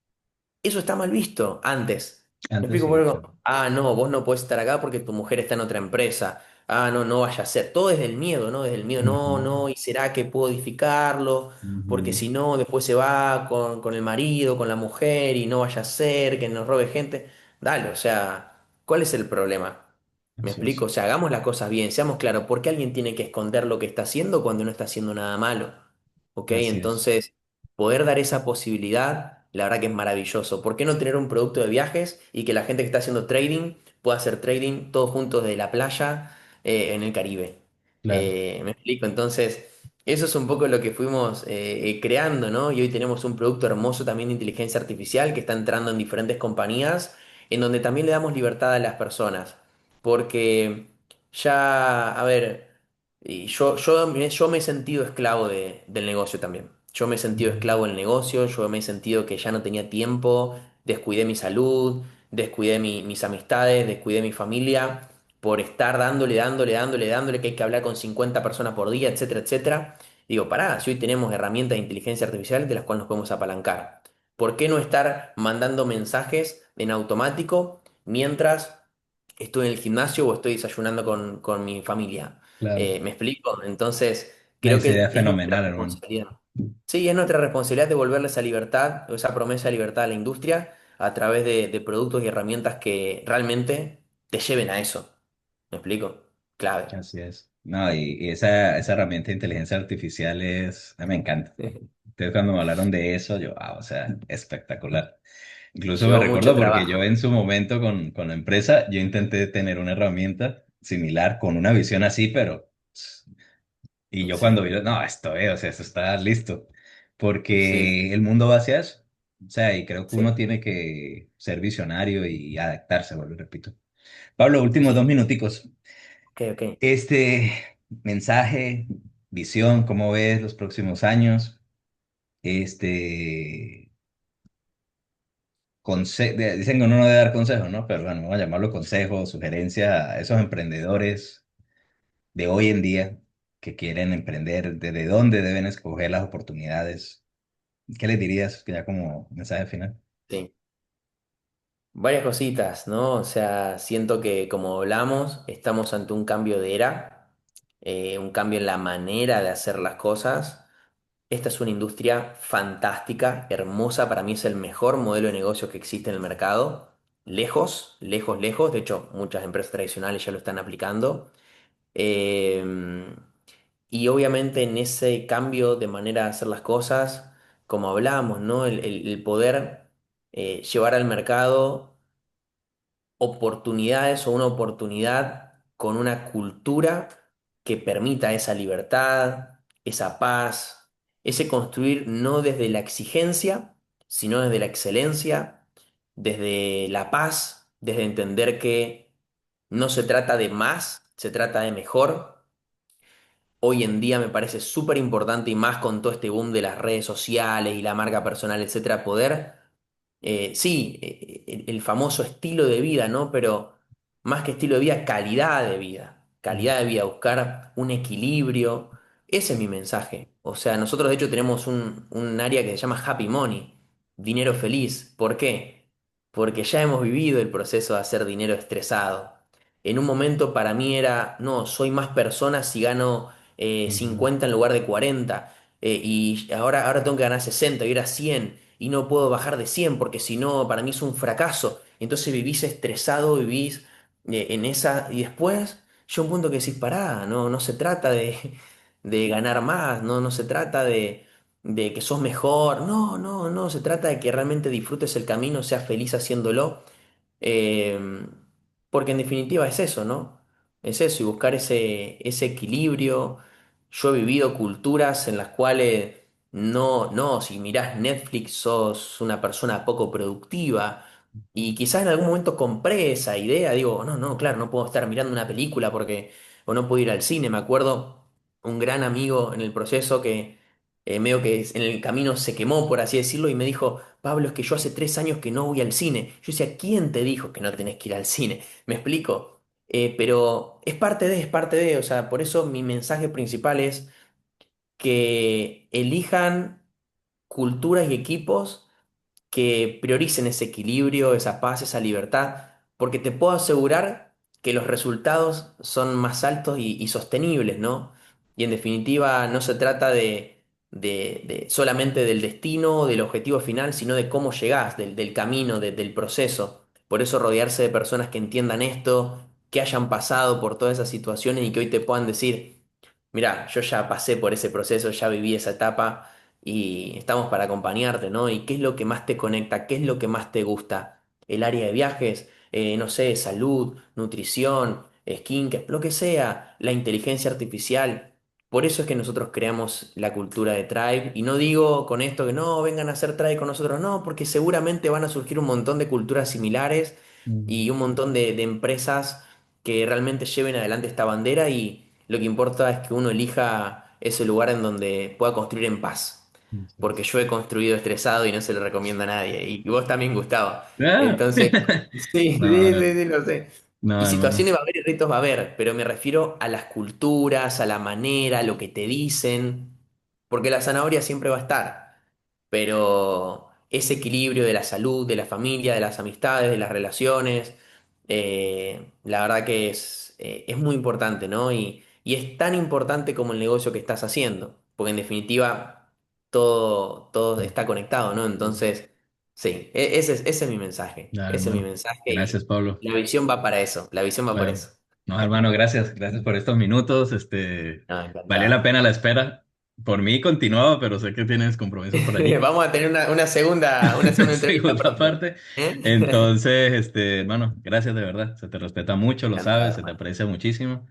S2: eso está mal visto antes. ¿Me
S1: antes
S2: explico
S1: sí,
S2: por
S1: claro.
S2: algo? Ah, no, vos no podés estar acá porque tu mujer está en otra empresa. Ah, no, no vaya a ser. Todo desde el miedo, ¿no? Desde el miedo, no,
S1: Ujú,
S2: no, ¿y será que puedo edificarlo? Porque
S1: ujú.
S2: si no, después se va con el marido, con la mujer y no vaya a ser que nos robe gente. Dale, o sea, ¿cuál es el problema? ¿Me
S1: Así
S2: explico?
S1: es,
S2: O sea, hagamos las cosas bien, seamos claros. ¿Por qué alguien tiene que esconder lo que está haciendo cuando no está haciendo nada malo? ¿Ok?
S1: así es.
S2: Entonces poder dar esa posibilidad, la verdad que es maravilloso. ¿Por qué no tener un producto de viajes y que la gente que está haciendo trading pueda hacer trading todos juntos de la playa en el Caribe?
S1: Claro,
S2: ¿Me explico? Entonces, eso es un poco lo que fuimos creando, ¿no? Y hoy tenemos un producto hermoso también de inteligencia artificial que está entrando en diferentes compañías, en donde también le damos libertad a las personas. Porque ya, a ver, yo me he sentido esclavo del negocio también. Yo me he sentido
S1: ujú.
S2: esclavo del negocio, yo me he sentido que ya no tenía tiempo, descuidé mi salud, descuidé mis amistades, descuidé mi familia por estar dándole, que hay que hablar con 50 personas por día, etcétera, etcétera. Digo, pará, si hoy tenemos herramientas de inteligencia artificial de las cuales nos podemos apalancar. ¿Por qué no estar mandando mensajes en automático mientras estoy en el gimnasio o estoy desayunando con mi familia?
S1: Claro.
S2: ¿Me explico? Entonces,
S1: Una
S2: creo
S1: idea
S2: que es nuestra
S1: fenomenal, hermano.
S2: responsabilidad. Sí, es nuestra responsabilidad devolverle esa libertad, o esa promesa de libertad a la industria a través de productos y herramientas que realmente te lleven a eso. ¿Me explico? Clave.
S1: Así es. No, y esa herramienta de inteligencia artificial me encanta. Entonces, cuando me hablaron de eso, yo, o sea, espectacular. Incluso me
S2: Llevó mucho
S1: recuerdo porque yo
S2: trabajo.
S1: en su momento con la empresa, yo intenté tener una herramienta similar con una visión así, pero... Y
S2: Y
S1: yo cuando vi,
S2: sí,
S1: no, o sea, esto está listo,
S2: sí,
S1: porque el mundo va hacia eso. O sea, y creo que
S2: sí,
S1: uno tiene que ser visionario y adaptarse, vuelvo y repito. Pablo, últimos
S2: sí.
S1: 2 minuticos.
S2: Ok, ok.
S1: Este mensaje, visión, ¿cómo ves los próximos años? Este, dicen que uno no debe dar consejos, ¿no? Pero bueno, vamos a llamarlo consejos, sugerencias a esos emprendedores de hoy en día que quieren emprender, desde dónde deben escoger las oportunidades. ¿Qué les dirías que ya como mensaje final?
S2: Sí. Varias cositas, ¿no? O sea, siento que como hablamos, estamos ante un cambio de era, un cambio en la manera de hacer las cosas. Esta es una industria fantástica, hermosa, para mí es el mejor modelo de negocio que existe en el mercado. Lejos, lejos, lejos. De hecho, muchas empresas tradicionales ya lo están aplicando. Eh, y obviamente en ese cambio de manera de hacer las cosas, como hablábamos, ¿no? El poder llevar al mercado oportunidades o una oportunidad con una cultura que permita esa libertad, esa paz, ese construir no desde la exigencia, sino desde la excelencia, desde la paz, desde entender que no se trata de más, se trata de mejor. Hoy en día me parece súper importante y más con todo este boom de las redes sociales y la marca personal, etcétera, poder sí, el famoso estilo de vida, ¿no? Pero más que estilo de vida, calidad de vida. Calidad de vida, buscar un equilibrio. Ese es mi mensaje. O sea, nosotros de hecho tenemos un área que se llama Happy Money, dinero feliz. ¿Por qué? Porque ya hemos vivido el proceso de hacer dinero estresado. En un momento para mí era, no, soy más persona si gano
S1: Ujú.
S2: 50 en lugar de 40 y ahora tengo que ganar 60 y era 100 y no puedo bajar de 100 porque si no, para mí es un fracaso. Entonces vivís estresado, vivís en esa. Y después llega un punto que decís, pará, no se trata de ganar más, no se trata de que sos mejor. No, se trata de que realmente disfrutes el camino, seas feliz haciéndolo. Eh, Porque en definitiva es eso, ¿no? Es eso, y buscar ese equilibrio. Yo he vivido culturas en las cuales no, si mirás Netflix sos una persona poco productiva. Y quizás en algún momento compré esa idea, digo, no, claro, no puedo estar mirando una película porque, o no puedo ir al cine. Me acuerdo un gran amigo en el proceso que medio que en el camino se quemó, por así decirlo, y me dijo, Pablo, es que yo hace 3 años que no voy al cine. Yo decía, ¿quién te dijo que no tenés que ir al cine? ¿Me explico? Pero es parte de, o sea, por eso mi mensaje principal es que elijan culturas y equipos que prioricen ese equilibrio, esa paz, esa libertad, porque te puedo asegurar que los resultados son más altos y sostenibles, ¿no? Y en definitiva no se trata de solamente del destino o del objetivo final, sino de cómo llegás, del camino, del proceso. Por eso rodearse de personas que entiendan esto, que hayan pasado por todas esas situaciones y que hoy te puedan decir, mirá, yo ya pasé por ese proceso, ya viví esa etapa y estamos para acompañarte, ¿no? ¿Y qué es lo que más te conecta? ¿Qué es lo que más te gusta? ¿El área de viajes? No sé, salud, nutrición, skincare, lo que sea, la inteligencia artificial. Por eso es que nosotros creamos la cultura de Tribe. Y no digo con esto que no, vengan a hacer Tribe con nosotros, no, porque seguramente van a surgir un montón de culturas similares
S1: Ujú.
S2: y un montón de empresas que realmente lleven adelante esta bandera y lo que importa es que uno elija ese lugar en donde pueda construir en paz. Porque yo he construido estresado y no se lo recomiendo a nadie. Y vos también, Gustavo.
S1: Ah.
S2: Entonces, sí, sí,
S1: No,
S2: sí, lo sé.
S1: no,
S2: Y
S1: hermano.
S2: situaciones va a haber y ritos va a haber, pero me refiero a las culturas, a la manera, a lo que te dicen, porque la zanahoria siempre va a estar, pero ese equilibrio de la salud, de la familia, de las amistades, de las relaciones, la verdad que es muy importante, ¿no? Y es tan importante como el negocio que estás haciendo, porque en definitiva todo está conectado, ¿no? Entonces, sí, ese es mi mensaje,
S1: No,
S2: ese es mi
S1: hermano.
S2: mensaje
S1: Gracias,
S2: y
S1: Pablo.
S2: la visión va para eso, la visión va por
S1: Claro.
S2: eso.
S1: No, hermano, gracias. Gracias por estos minutos.
S2: Ah,
S1: Valió la
S2: encantado.
S1: pena la espera. Por mí continuaba, pero sé que tienes compromisos por allí.
S2: Vamos a tener una segunda entrevista
S1: Segunda
S2: pronto.
S1: parte.
S2: ¿Eh?
S1: Entonces, hermano, gracias de verdad. Se te respeta mucho, lo
S2: Encantado,
S1: sabes, se te
S2: hermano.
S1: aprecia muchísimo.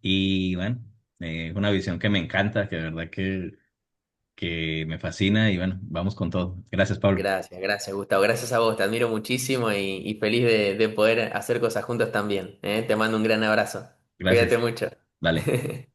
S1: Y bueno, es una visión que me encanta, que de verdad que me fascina. Y bueno, vamos con todo. Gracias, Pablo.
S2: Gracias, Gustavo. Gracias a vos, te admiro muchísimo y feliz de poder hacer cosas juntos también. ¿Eh? Te mando un gran abrazo. Cuídate
S1: Gracias.
S2: mucho.
S1: Dale.